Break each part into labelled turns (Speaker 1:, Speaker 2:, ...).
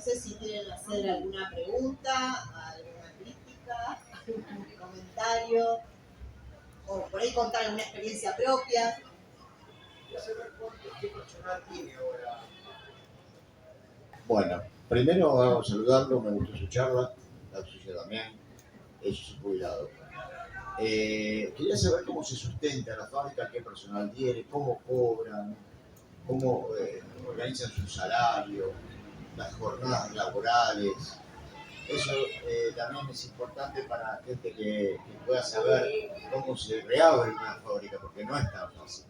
Speaker 1: sé si quieren hacer alguna pregunta, alguna crítica, algún comentario, o por ahí contar alguna experiencia propia.
Speaker 2: Quiero saber qué personal tiene ahora.
Speaker 3: Bueno, primero vamos a saludarlo, me gustó su charla, la suya también, es su jubilado. Quería saber cómo se sustenta la fábrica, qué personal tiene, cómo cobran, cómo organizan su salario, las jornadas laborales. Eso también es importante para la gente que pueda saber cómo se reabre una fábrica, porque no es tan fácil.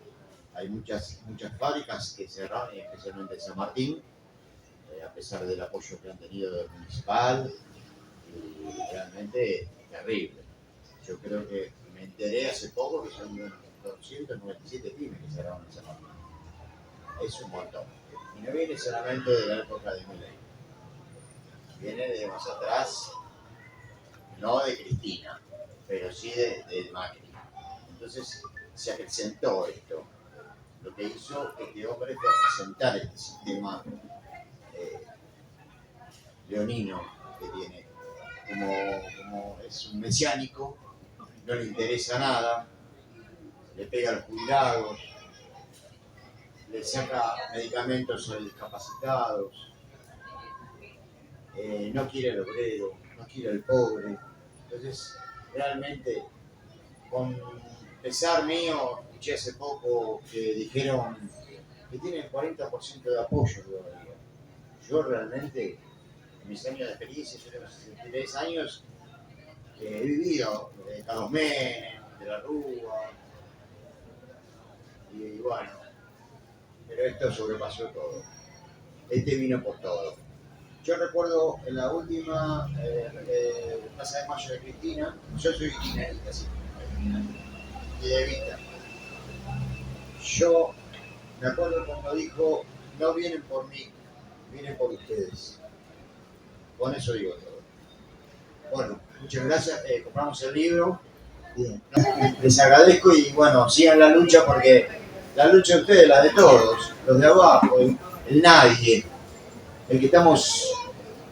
Speaker 3: Hay muchas fábricas que cerraron, especialmente en San Martín, a pesar del apoyo que han tenido del municipal, y realmente terrible. Yo creo que me enteré hace poco que son 297 pymes que cerraron en San Martín. Es un montón. Y no viene solamente de la época de Milei, viene de más atrás, no de Cristina, pero sí de Macri. Entonces se acrecentó esto. Lo que hizo este hombre fue acrecentar este sistema leonino que tiene, como es un mesiánico, no le interesa nada, le pega a los jubilados, le saca medicamentos a los discapacitados, no quiere al obrero, no quiere al pobre. Entonces, realmente, con pesar mío, escuché hace poco que dijeron que tienen 40% de apoyo todavía. Yo realmente, en mis años de experiencia, yo tengo 63 años, he vivido de Carlos Menem, de la Rúa, y bueno, pero esto sobrepasó todo. Este vino por todo. Yo recuerdo en la última Plaza de Mayo de Cristina, yo soy kirchnerista, sí, y de Evita. Yo me acuerdo cuando dijo, no vienen por mí, vienen por ustedes. Con eso digo todo. Bueno, muchas gracias, compramos el libro. Bien. Les agradezco y bueno, sigan la lucha porque la lucha de ustedes, la de todos, los de abajo, el nadie, el que estamos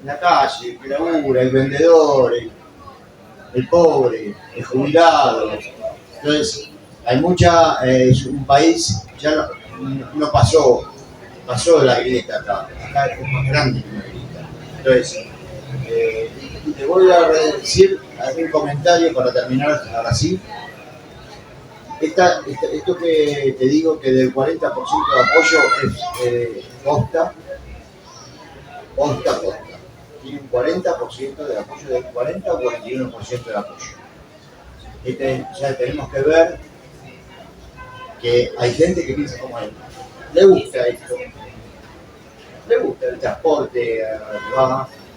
Speaker 3: en la calle, el que labura, el vendedor, el pobre, el jubilado. Entonces, hay mucha, es un país, ya no pasó de la grieta acá es más grande que una grieta. Entonces, y te voy a decir algún comentario para terminar ahora sí. Esto que te digo que del 40% de apoyo es posta. Tiene un 40% de apoyo, del 40 o 41% de apoyo. Ya tenemos que ver que hay gente que piensa como él. Le gusta esto. Le gusta el transporte,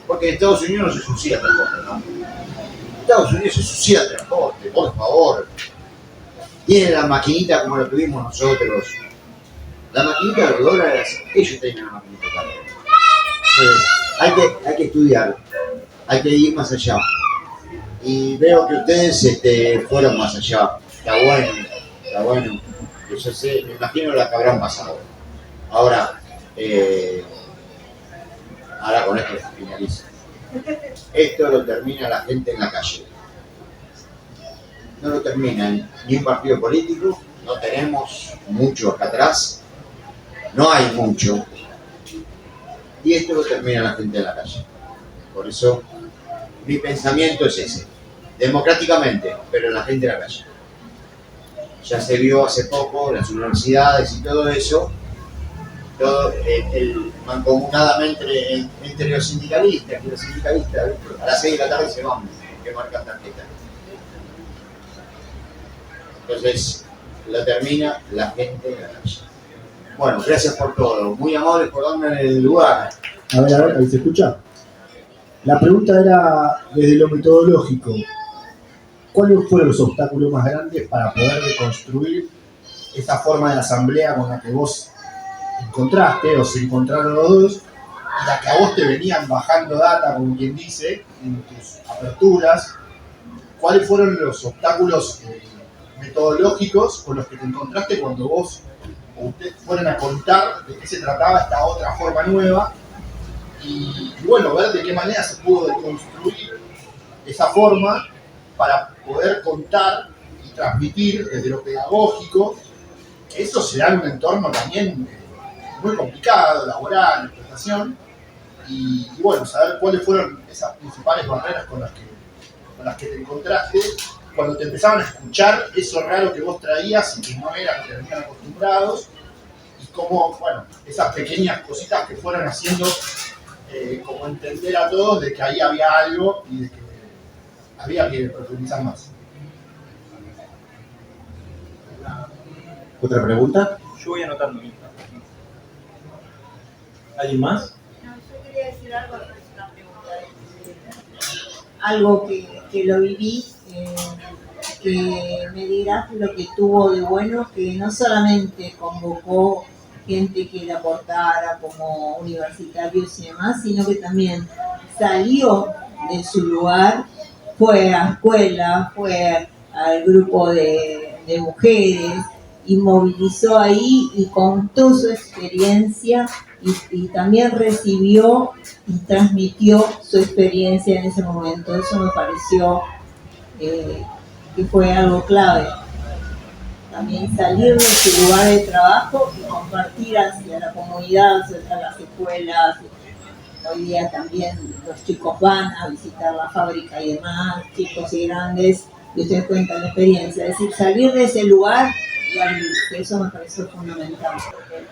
Speaker 3: porque en Estados Unidos no se subsidia el transporte, ¿no? En Estados Unidos se subsidia el transporte, por favor. Tienen la maquinita como lo tuvimos nosotros. La maquinita de los dólares, ellos tienen la maquinita también. Entonces, hay que estudiar, hay que ir más allá. Y veo que ustedes fueron más allá. Está bueno. Yo sé, me imagino la que habrán pasado. Ahora con esto finaliza. Esto lo termina la gente en la calle. No lo termina ni un partido político, no tenemos mucho acá atrás, no hay mucho. Y esto lo termina la gente en la calle. Por eso mi pensamiento es ese, democráticamente, pero la gente en la calle. Ya se vio hace poco las universidades y todo eso, todo mancomunadamente entre los sindicalistas, que los sindicalistas a las 6 de la tarde se van, que marcan tarjeta. Entonces lo termina la gente en la calle. Bueno, gracias por todo, muy amables por darme el lugar.
Speaker 4: A ver, ahí se escucha. La pregunta era desde lo metodológico. ¿Cuáles fueron los obstáculos más grandes para poder reconstruir esa forma de la asamblea con la que vos encontraste o se encontraron los dos y la que a vos te venían bajando data, como quien dice, en tus aperturas? ¿Cuáles fueron los obstáculos metodológicos con los que te encontraste cuando vos o ustedes fueron a contar de qué se trataba esta otra forma nueva y bueno, ver de qué manera se pudo deconstruir esa forma para poder contar y transmitir desde lo pedagógico, que eso se da en un entorno también muy complicado, laboral, explotación, y bueno, saber cuáles fueron esas principales barreras con las que te encontraste cuando te empezaban a escuchar eso raro que vos traías y que no era que venían acostumbrados, y cómo, bueno, esas pequeñas cositas que fueron haciendo como entender a todos de que ahí había algo y de que había que profundizar más.
Speaker 5: ¿Otra pregunta?
Speaker 6: Yo voy anotando. ¿Alguien más?
Speaker 7: No, yo quería decir algo, no es una pregunta. Algo que lo viví, que me dirás lo que tuvo de bueno, que no solamente convocó gente que le aportara como universitarios y demás, sino que también salió de su lugar, fue a escuela, fue al grupo de mujeres, y movilizó ahí y contó su experiencia y también recibió y transmitió su experiencia en ese momento. Eso me pareció que fue algo clave. También salir de su lugar de trabajo y compartir hacia la comunidad, hacia las escuelas. Hoy día también los chicos van a visitar la fábrica y demás, chicos y grandes, y ustedes cuentan la experiencia. Es decir, salir de ese lugar y abrirse, eso me pareció fundamental.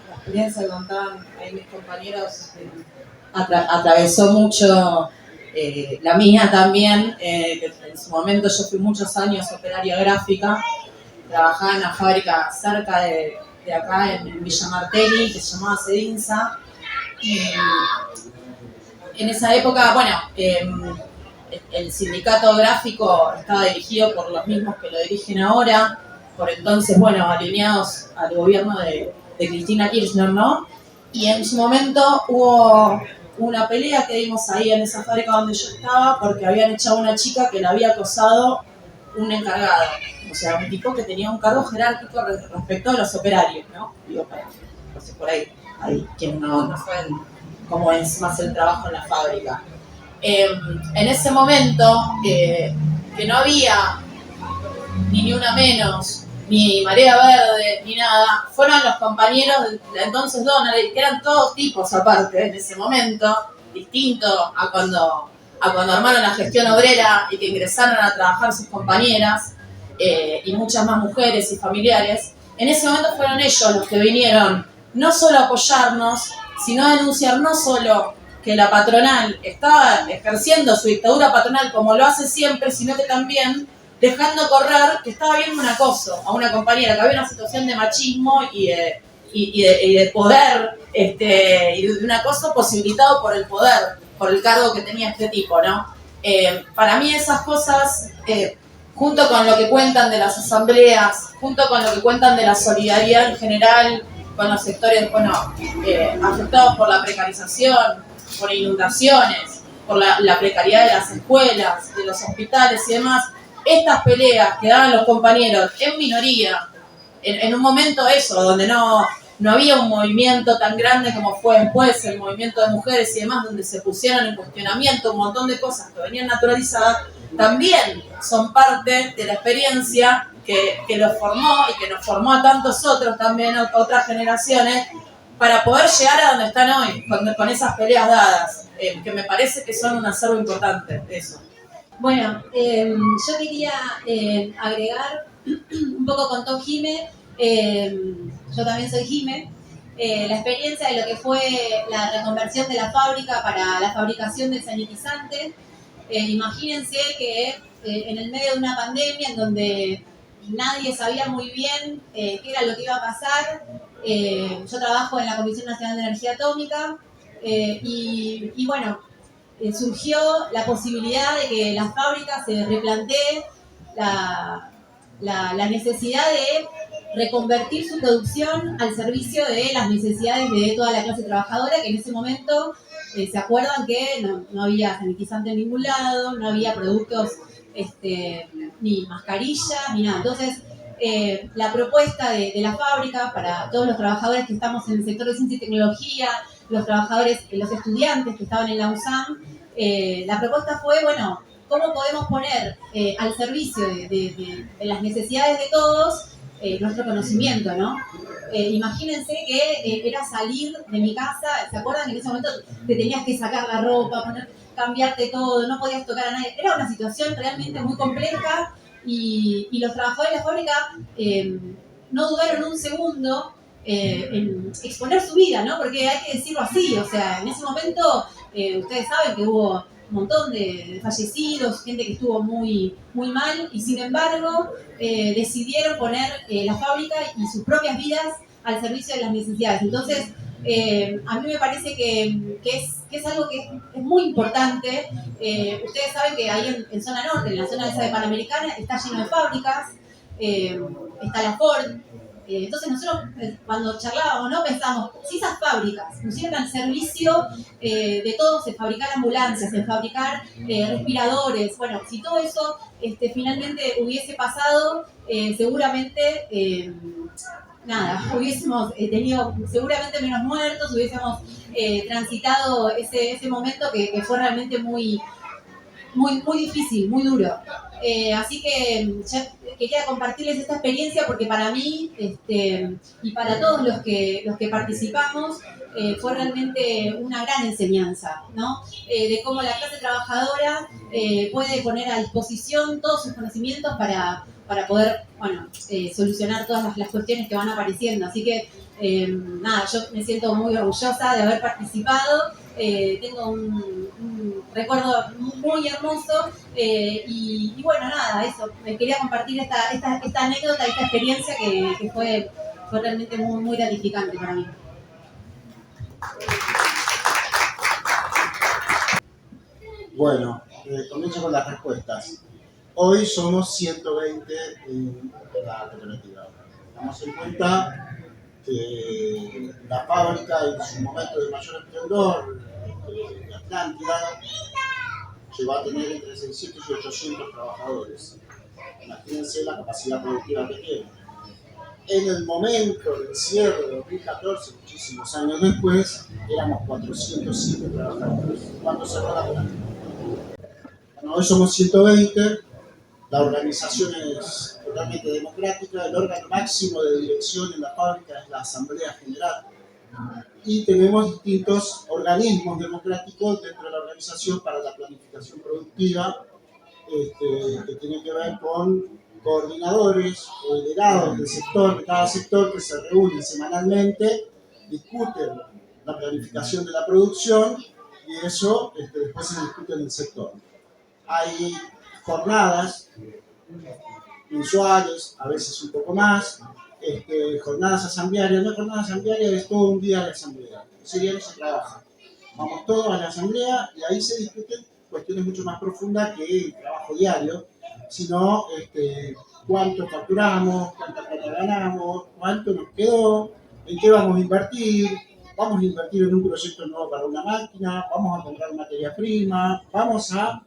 Speaker 8: La experiencia que contaban ahí mis compañeros atravesó mucho la mía también. En su momento yo fui muchos años operaria gráfica, trabajaba en una fábrica cerca de acá en Villa Martelli que se llamaba Cedinsa. Y en esa época, bueno, el sindicato gráfico estaba dirigido por los mismos que lo dirigen ahora, por entonces, bueno, alineados al gobierno de Cristina Kirchner, ¿no? Y en su momento hubo una pelea que dimos ahí en esa fábrica donde yo estaba porque habían echado a una chica que la había acosado un encargado, o sea, un tipo que tenía un cargo jerárquico respecto a los operarios, ¿no? Digo, no sé, por ahí, quienes no saben cómo es más el trabajo en la fábrica. En ese momento, que no había ni una menos, ni marea verde, ni nada, fueron los compañeros de entonces Donald, que eran todos tipos aparte en ese momento, distinto a cuando armaron la gestión obrera y que ingresaron a trabajar sus compañeras, y muchas más mujeres y familiares. En ese momento fueron ellos los que vinieron no solo a apoyarnos, sino a denunciar no solo que la patronal estaba ejerciendo su dictadura patronal como lo hace siempre, sino que también dejando correr que estaba habiendo un acoso a una compañera, que había una situación de machismo y de poder, y de un acoso posibilitado por el poder, por el cargo que tenía este tipo, ¿no? Para mí esas cosas, junto con lo que cuentan de las asambleas, junto con lo que cuentan de la solidaridad en general con los sectores, bueno, afectados por la precarización, por inundaciones, por la precariedad de las escuelas, de los hospitales y demás, estas peleas que daban los compañeros en minoría, en un momento eso, donde no había un movimiento tan grande como fue después el movimiento de mujeres y demás, donde se pusieron en cuestionamiento un montón de cosas que venían naturalizadas, también son parte de la experiencia que los formó y que nos formó a tantos otros también, otras generaciones, para poder llegar a donde están hoy, con esas peleas dadas, que me parece que son un acervo importante, eso.
Speaker 9: Bueno, yo quería agregar, un poco contó Jime, yo también soy Jime, la experiencia de lo que fue la reconversión de la fábrica para la fabricación de sanitizantes. Imagínense que en el medio de una pandemia en donde nadie sabía muy bien qué era lo que iba a pasar, yo trabajo en la Comisión Nacional de Energía Atómica y bueno, surgió la posibilidad de que la fábrica se replantee la necesidad de reconvertir su producción al servicio de las necesidades de toda la clase trabajadora, que en ese momento se acuerdan que no había sanitizante en ningún lado, no había productos ni mascarillas, ni nada. Entonces, la propuesta de la fábrica para todos los trabajadores que estamos en el sector de ciencia y tecnología, los trabajadores, los estudiantes que estaban en la USAM, la propuesta fue, bueno, ¿cómo podemos poner al servicio de las necesidades de todos nuestro conocimiento, ¿no? Imagínense que era salir de mi casa, ¿se acuerdan que en ese momento te tenías que sacar la ropa, cambiarte todo, no podías tocar a nadie? Era una situación realmente muy compleja y los trabajadores de la fábrica no dudaron un segundo en exponer su vida, ¿no? Porque hay que decirlo así, o sea, en ese momento ustedes saben que hubo un montón de fallecidos, gente que estuvo muy, muy mal y sin embargo decidieron poner la fábrica y sus propias vidas al servicio de las necesidades. Entonces, a mí me parece que es algo que es muy importante. Ustedes saben que ahí en zona norte, en la zona esa de Panamericana, está lleno de fábricas, está la Ford. Entonces nosotros cuando charlábamos, ¿no? Pensamos, si esas fábricas pusieran al servicio de todos, en fabricar ambulancias, en fabricar respiradores, bueno, si todo eso finalmente hubiese pasado, seguramente hubiésemos tenido seguramente menos muertos, hubiésemos transitado ese momento que fue realmente muy, muy, muy difícil, muy duro. Así que ya quería compartirles esta experiencia porque para mí y para todos los que participamos fue realmente una gran enseñanza, ¿no? De cómo la clase trabajadora puede poner a disposición todos sus conocimientos para poder, solucionar todas las cuestiones que van apareciendo. Así que, yo me siento muy orgullosa de haber participado. Tengo un recuerdo muy hermoso y bueno, eso. Me quería compartir esta anécdota, esta experiencia que fue realmente muy, muy gratificante para mí.
Speaker 4: Bueno, comienzo con las respuestas. Hoy somos 120 en la cooperativa. Damos en cuenta que la fábrica en su momento de mayor esplendor, de Atlántida, llegó a tener entre 600 y 800 trabajadores. Imagínense la capacidad productiva que tiene. En el momento del cierre de 2014, muchísimos años después, éramos 407 trabajadores. ¿Cuándo cerró la planta? Bueno, hoy somos 120. La organización es totalmente democrática. El órgano máximo de dirección en la fábrica es la Asamblea General. Y tenemos distintos organismos democráticos dentro de la organización para la planificación productiva, que tiene que ver con coordinadores o delegados del sector, de cada sector, que se reúnen semanalmente, discuten la planificación de la producción y eso después se discute en el sector. Hay jornadas mensuales, a veces un poco más, jornadas asamblearias. No, jornadas asamblearias es todo un día de asamblea. Ese día no se trabaja. Vamos todos a la asamblea y ahí se discuten cuestiones mucho más profundas que el trabajo diario, sino cuánto facturamos, cuánta plata ganamos, cuánto nos quedó, en qué vamos a invertir en un proyecto nuevo para una máquina, vamos a comprar materia prima, vamos a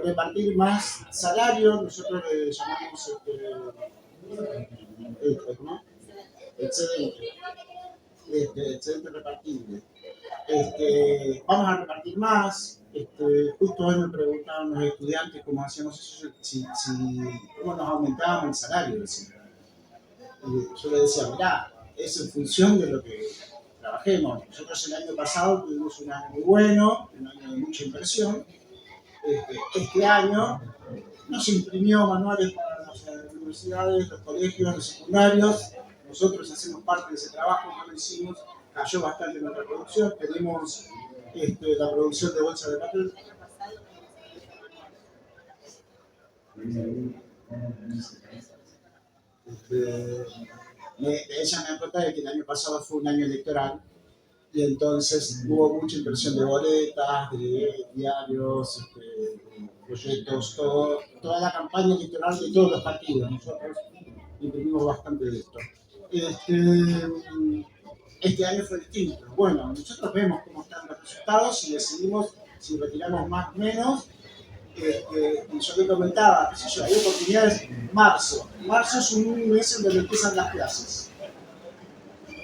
Speaker 4: repartir más salario, nosotros le llamamos excedente repartible. Vamos a repartir más. Justo hoy me preguntaban los estudiantes cómo hacíamos eso, cómo nos aumentábamos el salario. Yo les decía, mirá, es en función de lo que trabajemos. Nosotros el año pasado tuvimos un año muy bueno, un año de mucha inversión. Este año no se imprimió manuales para las universidades, los colegios, los secundarios. Nosotros hacemos parte de ese trabajo, no lo hicimos, cayó bastante nuestra producción. Tenemos la producción de bolsa de papel. Ella me ha contado que el año pasado fue un año electoral y entonces hubo mucha impresión de boletas, de diarios, proyectos, toda la campaña electoral de todos los partidos. Nosotros imprimimos bastante de esto. Este año fue distinto. Bueno, nosotros vemos cómo están los resultados y decidimos si retiramos más o menos. Y yo le comentaba, hay oportunidades. Marzo es un mes en donde empiezan las clases.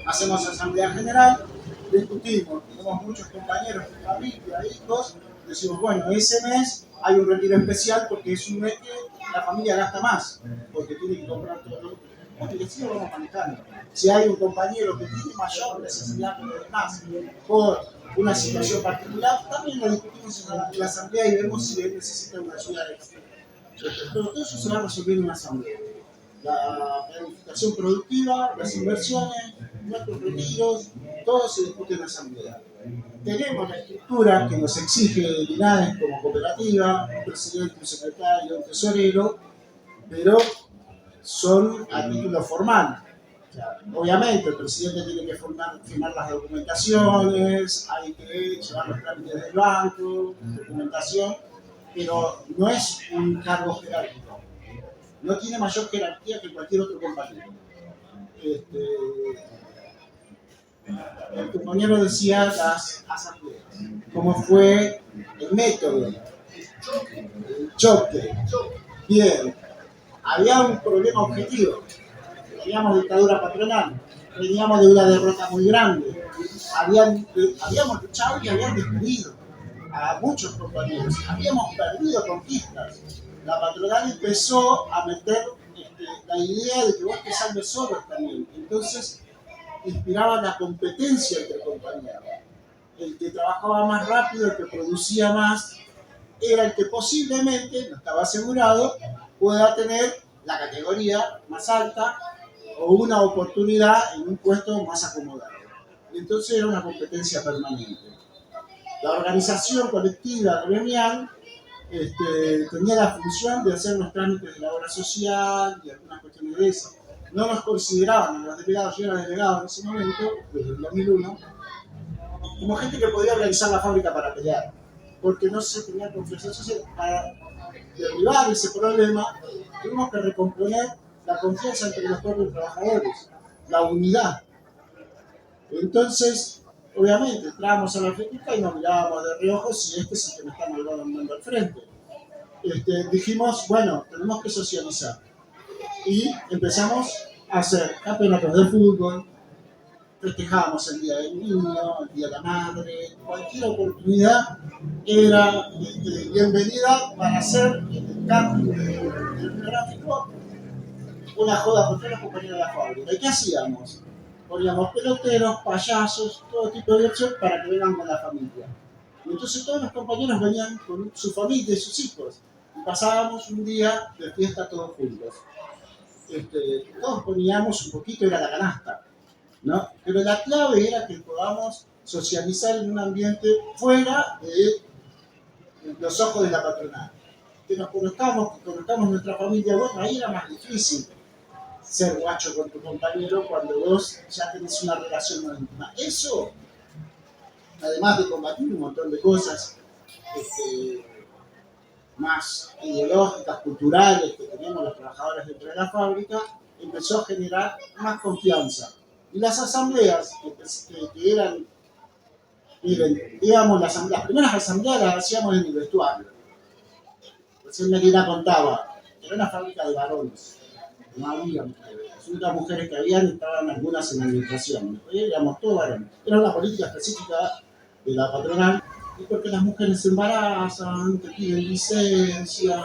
Speaker 4: Hacemos asamblea general,
Speaker 5: discutimos, tenemos muchos compañeros de familia, hijos, decimos, bueno, ese mes hay un retiro especial porque es un mes que la familia gasta más, porque tiene que comprar todo. Bueno, y así lo vamos manejando. Si hay un compañero que tiene mayor necesidad que los demás por una situación particular, también lo discutimos en la asamblea y vemos si él necesita una ayuda extra. Pero todo eso se va a resolver en una asamblea. La planificación productiva, las inversiones, nuestros retiros, todo se discute en la asamblea. Tenemos la estructura que nos exige el INADES como cooperativa, un presidente, un secretario, un tesorero, pero son a título formal. O sea, obviamente el presidente tiene que firmar las documentaciones, hay que llevar los trámites del banco, documentación, pero no es un cargo jerárquico. No tiene mayor jerarquía que cualquier otro compañero. El compañero decía las asambleas, cómo fue el método, el choque. Bien, había un problema objetivo. Teníamos dictadura patronal, veníamos de una derrota muy grande. Habíamos luchado y habían despedido a muchos compañeros. Habíamos perdido conquistas. La patronal empezó a meter la idea de que vos te salves solo también. Entonces, inspiraba la competencia entre compañeros. El que trabajaba más rápido, el que producía más, era el que posiblemente, no estaba asegurado, pueda tener la categoría más alta o una oportunidad en un puesto más acomodado. Entonces era una competencia permanente. La organización colectiva gremial tenía la función de hacer los trámites de la obra social y algunas cuestiones de eso. No nos consideraban a los delegados, yo era delegado en ese momento, desde el 2001, como gente que podía organizar la fábrica para pelear, porque no se tenía confianza. Entonces, para derribar ese problema, tuvimos que recomponer la confianza entre los propios trabajadores, la unidad. Entonces, obviamente, entrábamos a la fábrica y nos mirábamos de reojo si este es el que me está mandando al frente. Dijimos, bueno, tenemos que socializar. Y empezamos a hacer campeonatos de fútbol, festejábamos el Día del Niño, el Día de la Madre, cualquier oportunidad era bienvenida para hacer en el campo del gráfico una joda con todos los compañeros de la fábrica. ¿Y qué hacíamos? Poníamos peloteros, payasos, todo tipo de diversión para que vengan con la familia. Y entonces todos los compañeros venían con su familia y sus hijos. Y pasábamos un día de fiesta todos juntos. Todos poníamos un poquito, era la canasta, ¿no? Pero la clave era que podamos socializar en un ambiente fuera de los ojos de la patronal. Que nos conozcamos nuestra familia. Bueno, ahí era más difícil ser guacho con tu compañero cuando vos ya tenés una relación más íntima. Eso, además de combatir un montón de cosas más ideológicas, culturales que teníamos los trabajadores dentro de la fábrica, empezó a generar más confianza. Y las asambleas, que eran, miren, digamos, las primeras asambleas las hacíamos en el vestuario. Recién Melina contaba, era una fábrica de varones, no había mujeres. Las únicas mujeres que habían estaban algunas en la administración, éramos todos varones. Era una política específica de la patronal, y porque las mujeres se embarazan, te piden licencia,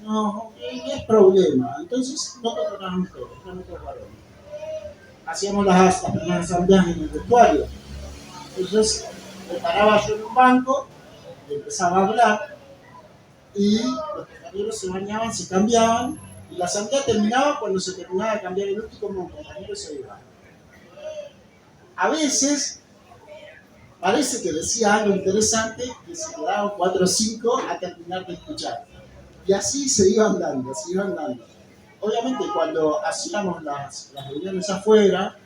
Speaker 5: no es problema. Entonces no contrataban mujeres, eran todos varones. Hacíamos las primeras asambleas en el vestuario. Entonces me paraba yo en un banco, empezaba a hablar, y los compañeros se bañaban, se cambiaban, y la asamblea terminaba cuando se terminaba de cambiar el último compañero y se iba. A veces parece que decía algo interesante que se quedaban 4 o 5 a terminar de escuchar. Y así se iban dando, Obviamente cuando hacíamos las reuniones afuera,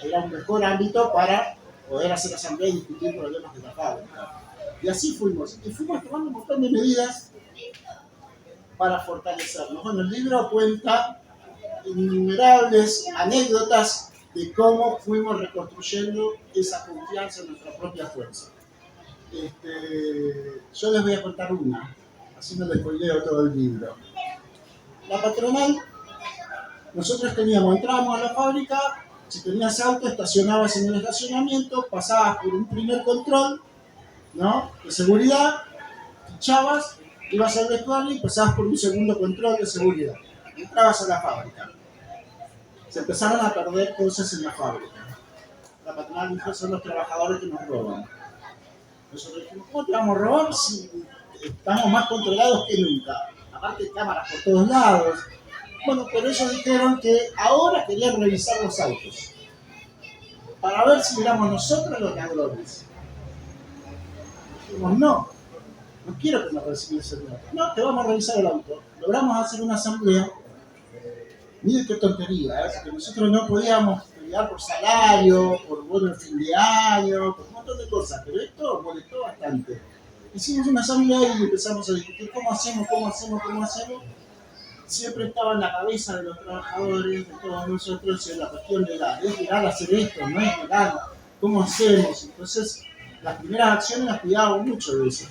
Speaker 5: era un mejor ámbito para poder hacer asamblea y discutir problemas de la fábrica. Y así fuimos tomando un montón de medidas para fortalecernos. Bueno, el libro cuenta innumerables anécdotas de cómo fuimos reconstruyendo esa confianza en nuestra propia fuerza. Yo les voy a contar una, así no les spoileo todo el libro. La patronal, nosotros entrábamos a la fábrica Si tenías auto, estacionabas en el estacionamiento, pasabas por un primer control, ¿no?, de seguridad, fichabas, ibas al vestuario y pasabas por un segundo control de seguridad. Entrabas a la fábrica. Se empezaron a perder cosas en la fábrica. La patronal dijo: son los trabajadores que nos roban. Nosotros dijimos: ¿cómo te vamos a robar si estamos más controlados que nunca? Aparte de cámaras por todos lados. Bueno, pero ellos dijeron que ahora querían revisar los autos para ver si éramos nosotros los ladrones. Dijimos: no quiero que nos revises el auto. No, te vamos a revisar el auto. Logramos hacer una asamblea. Miren qué tontería, ¿eh? Que nosotros no podíamos pelear por salario, por bono de fin de año, por un montón de cosas, pero esto molestó bastante. Hicimos una asamblea y empezamos a discutir cómo hacemos. Siempre estaba en la cabeza de los trabajadores, de todos nosotros, en la cuestión legal. ¿Es legal hacer esto? ¿No es legal? ¿Cómo hacemos? Entonces, las primeras acciones las cuidábamos mucho de eso.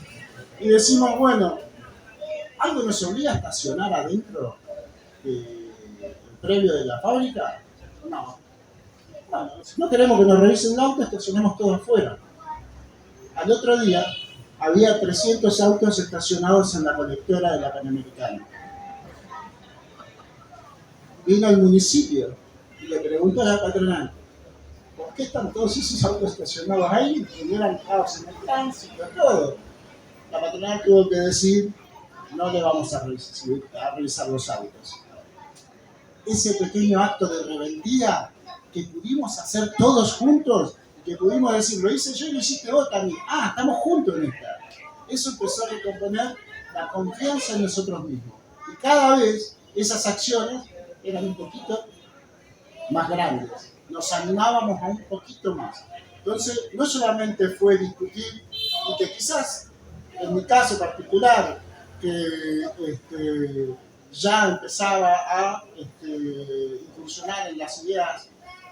Speaker 5: Y decimos: bueno, ¿algo nos obliga a estacionar adentro del previo de la fábrica? No. Bueno, si no queremos que nos revisen el auto, estacionemos todo afuera. Al otro día, había 300 autos estacionados en la colectora de la Panamericana. Vino al municipio y le preguntó a la patronal: ¿por qué están todos esos autos estacionados ahí? Generan caos en el tránsito, todo. La patronal tuvo que decir: no le vamos a revisar los autos. Ese pequeño acto de rebeldía que pudimos hacer todos juntos, y que pudimos decir: lo hice yo y lo hiciste vos también. Ah, estamos juntos en esta. Eso empezó a recomponer la confianza en nosotros mismos. Y cada vez esas acciones eran un poquito más grandes. Nos animábamos a un poquito más. Entonces, no solamente fue discutir, y que quizás, en mi caso particular, que ya empezaba a incursionar en las ideas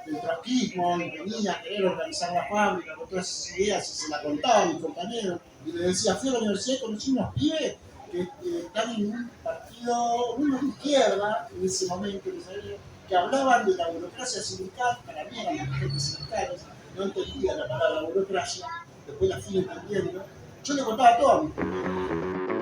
Speaker 5: del trotskismo, y venía a querer organizar la fábrica con todas esas ideas, y se la contaba a mis compañeros, y le decía: fui a la universidad y conocí unos pibes que están en un partido, uno de izquierda, en ese momento, que hablaban de la burocracia sindical. Para mí eran agentes sindicales, no entendía la palabra burocracia, después la fui entendiendo. Yo le contaba todo a mis compañeros.